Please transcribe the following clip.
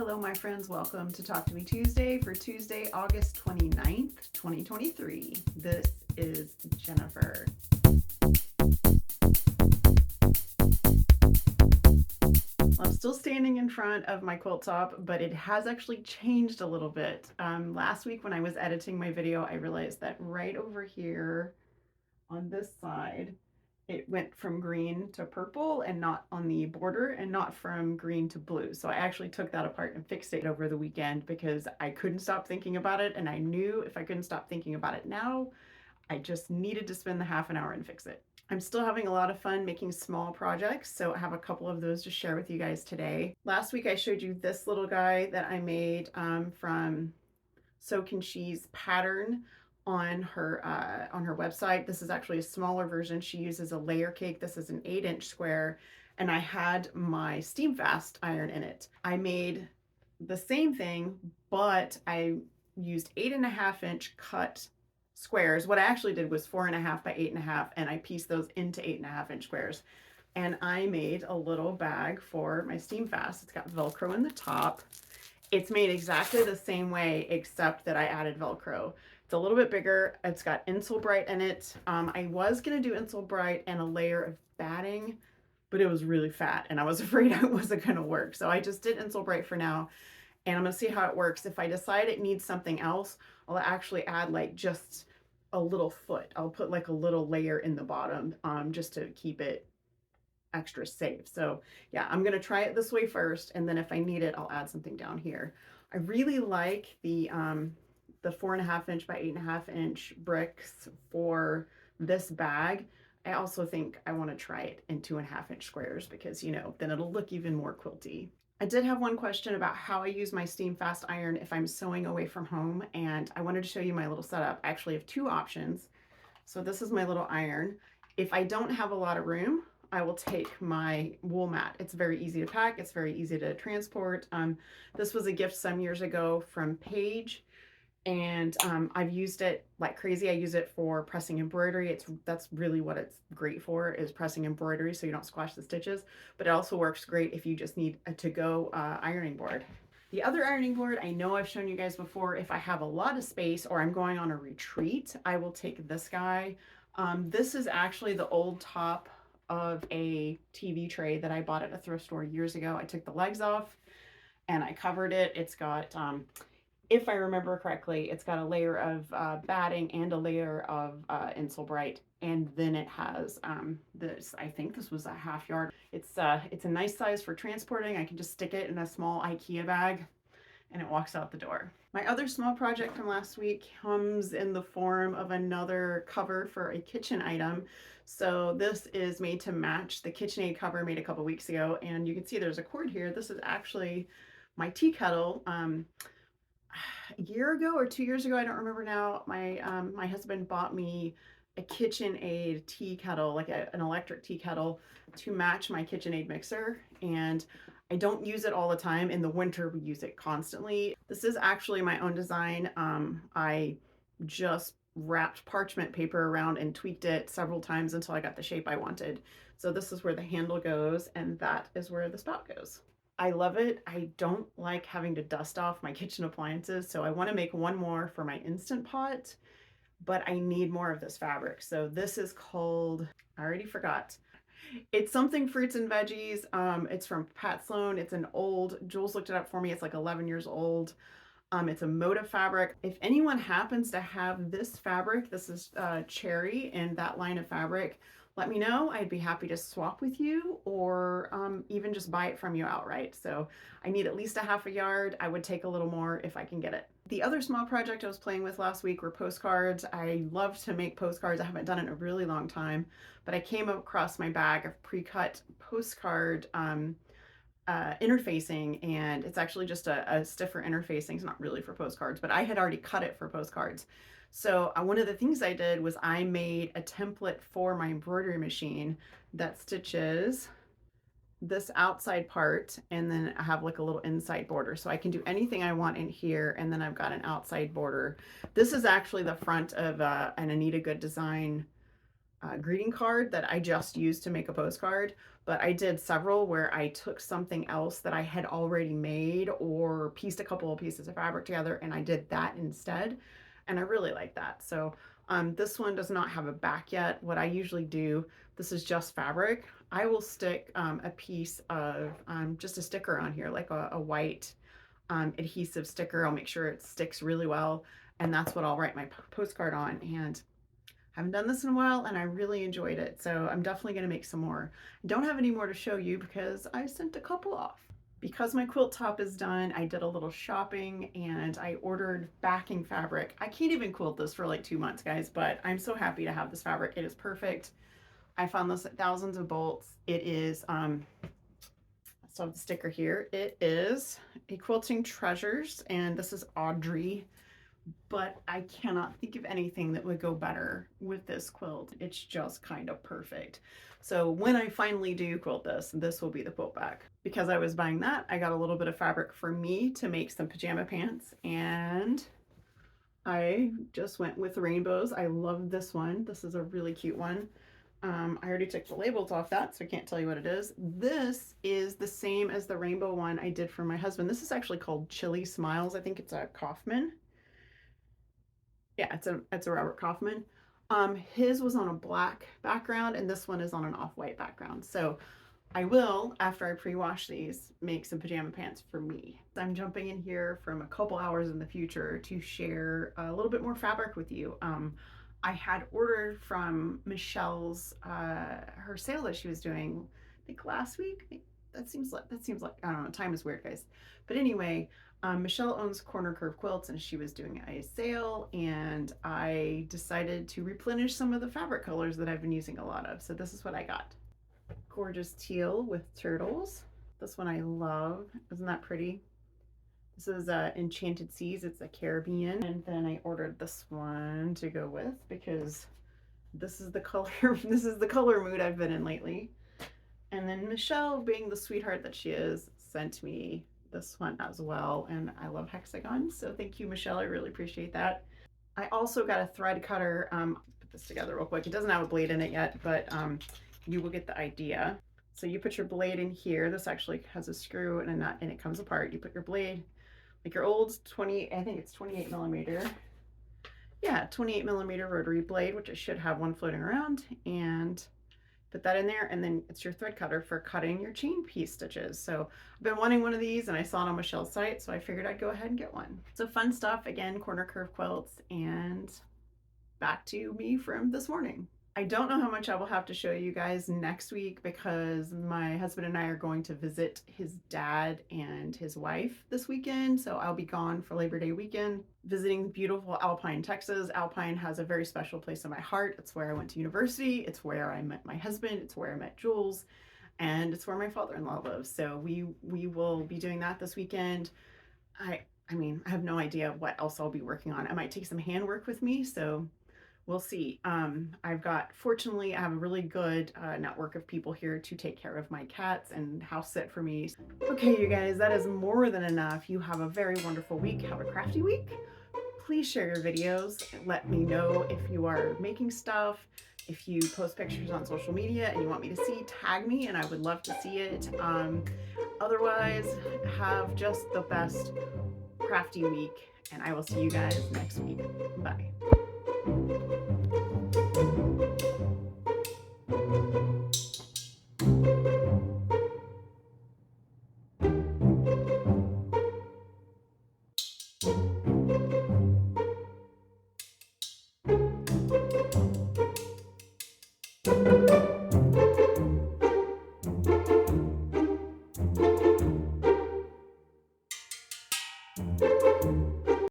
Hello, my friends. Welcome to Talk to Me Tuesday for Tuesday, August 29th, 2023. This is Jennifer. I'm still standing in front of my quilt top, but it has actually changed a little bit. Last week when I was editing my video, I realized that right over here on this side, it went from green to purple and not on the border and not from green to blue. So I actually took that apart and fixed it over the weekend because I couldn't stop thinking about it. And I knew if I couldn't stop thinking about it now, I just needed to spend the half an hour and fix it. I'm still having a lot of fun making small projects, so I have a couple of those to share with you guys today. Last week I showed you this little guy that I made from So Can She's pattern on her website. This is actually a smaller version. She uses a layer cake. This is an 8-inch square, and I had my steam fast iron in it. I made the same thing, but I used 8.5-inch cut squares. What I actually did was 4.5 by 8.5, and I pieced those into 8.5-inch squares. And I made a little bag for my steam fast. It's got Velcro in the top. It's made exactly the same way, except that I added Velcro. It's a little bit bigger. It's got Insulbrite in it. I was gonna do Insulbrite and a layer of batting, but it was really fat and I was afraid it wasn't gonna work. So I just did Insulbrite for now, and I'm gonna see how it works. If I decide it needs something else, I'll actually add like just a little foot. I'll put like a little layer in the bottom just to keep it extra safe. So yeah, I'm gonna try it this way first, and then if I need it, I'll add something down here. I really like the 4.5-inch by 8.5-inch bricks for this bag. I also think I want to try it in 2.5-inch squares because, you know, then it'll look even more quilty. I did have one question about how I use my steam fast iron if I'm sewing away from home, and I wanted to show you my little setup. I actually have two options. So this is my little iron. If I don't have a lot of room, I will take my wool mat. It's very easy to pack. It's very easy to transport. This was a gift some years ago from Paige, and I've used it like crazy. I use it for pressing embroidery. That's really what it's great for, is pressing embroidery so you don't squash the stitches. But it also works great if you just need a to-go ironing board. The other ironing board, I know I've shown you guys before. If I have a lot of space or I'm going on a retreat, I will take this guy. This is actually the old top of a TV tray that I bought at a thrift store years ago. I took the legs off and I covered it. It's got, if I remember correctly, it's got a layer of batting and a layer of Insulbrite, and then it has this. I think this was a 1/2 yard. It's a nice size for transporting. I can just stick it in a small IKEA bag, and it walks out the door. My other small project from last week comes in the form of another cover for a kitchen item. So this is made to match the KitchenAid cover made a couple weeks ago, and you can see there's a cord here. This is actually my tea kettle. A year ago or 2 years ago, I don't remember now, my husband bought me a KitchenAid tea kettle, like an electric tea kettle, to match my KitchenAid mixer. And I don't use it all the time. In the winter, we use it constantly. This is actually my own design. I just wrapped parchment paper around and tweaked it several times until I got the shape I wanted. So this is where the handle goes, and that is where the spout goes. I love it. I don't like having to dust off my kitchen appliances, so I want to make one more for my Instant Pot, but I need more of this fabric. So this is called, I already forgot. It's something fruits and veggies. It's from Pat Sloan. It's an old, Jules looked it up for me. It's like 11 years old. It's a motif fabric. If anyone happens to have this fabric, this is cherry and that line of fabric, let me know. I'd be happy to swap with you, or even just buy it from you outright. So I need at least a 1/2 yard. I would take a little more if I can get it. The other small project I was playing with last week were postcards. I love to make postcards. I haven't done it in a really long time, but I came across my bag of pre-cut postcard interfacing, and it's actually just a stiffer interfacing. It's not really for postcards, but I had already cut it for postcards. So one of the things I did was I made a template for my embroidery machine that stitches this outside part, and then I have like a little inside border. So I can do anything I want in here, and then I've got an outside border. This is actually the front of an Anita Good Design greeting card that I just used to make a postcard, but I did several where I took something else that I had already made or pieced a couple of pieces of fabric together and I did that instead. And I really like that. So this one does not have a back yet. What I usually do, this is just fabric. I will stick a piece of just a sticker on here, like a white adhesive sticker. I'll make sure it sticks really well. And that's what I'll write my postcard on. And I haven't done this in a while and I really enjoyed it. So I'm definitely going to make some more. I don't have any more to show you because I sent a couple off. Because my quilt top is done, I did a little shopping and I ordered backing fabric. I can't even quilt this for like 2 months, guys, but I'm so happy to have this fabric. It is perfect. I found this at Thousands of Bolts. It is, I still have the sticker here. It is a Quilting Treasures, and this is Audrey, but I cannot think of anything that would go better with this quilt. It's just kind of perfect. So when I finally do quilt this, this will be the quilt back. Because I was buying that, I got a little bit of fabric for me to make some pajama pants, and I just went with rainbows. I love this one. This is a really cute one. I already took the labels off that, so I can't tell you what it is. This is the same as the rainbow one I did for my husband. This is actually called Chili Smiles. I think it's a Kaufman. Yeah, it's a Robert Kaufman. His was on a black background and this one is on an off-white background. So I will, after I pre-wash these, make some pajama pants for me. I'm jumping in here from a couple hours in the future to share a little bit more fabric with you. I had ordered from Michelle's her sale that she was doing, I think last week. That seems like I don't know. Time is weird, guys. But anyway, Michelle owns Corner Curve Quilts, and she was doing a sale, and I decided to replenish some of the fabric colors that I've been using a lot of. So this is what I got. Gorgeous teal with turtles. This one I love. Isn't that pretty? This is Enchanted Seas. It's a Caribbean. And then I ordered this one to go with because this is the color this is the color mood I've been in lately. And then Michelle, being the sweetheart that she is, sent me this one as well. And I love hexagons. So thank you, Michelle. I really appreciate that. I also got a thread cutter. Put this together real quick. It doesn't have a blade in it yet, but you will get the idea. So you put your blade in here. This actually has a screw and a nut and it comes apart. You put your blade, like your old 20, I think it's 28 millimeter. Yeah, 28 millimeter rotary blade, which I should have one floating around, and put that in there, and then it's your thread cutter for cutting your chain piece stitches. So I've been wanting one of these and I saw it on Michelle's site, so I figured I'd go ahead and get one. So fun stuff, again, Corner Curve Quilts, and back to me from this morning. I don't know how much I will have to show you guys next week because my husband and I are going to visit his dad and his wife this weekend. So I'll be gone for Labor Day weekend, visiting beautiful Alpine, Texas. Alpine has a very special place in my heart. It's where I went to university. It's where I met my husband. It's where I met Jules. And it's where my father-in-law lives. So we will be doing that this weekend. I mean, I have no idea what else I'll be working on. I might take some handwork with me, so we'll see. Fortunately, I have a really good network of people here to take care of my cats and house sit for me. Okay, you guys, that is more than enough. You have a very wonderful week. Have a crafty week. Please share your videos. Let me know if you are making stuff. If you post pictures on social media and you want me to see, tag me and I would love to see it. Otherwise, have just the best crafty week and I will see you guys next week. Bye.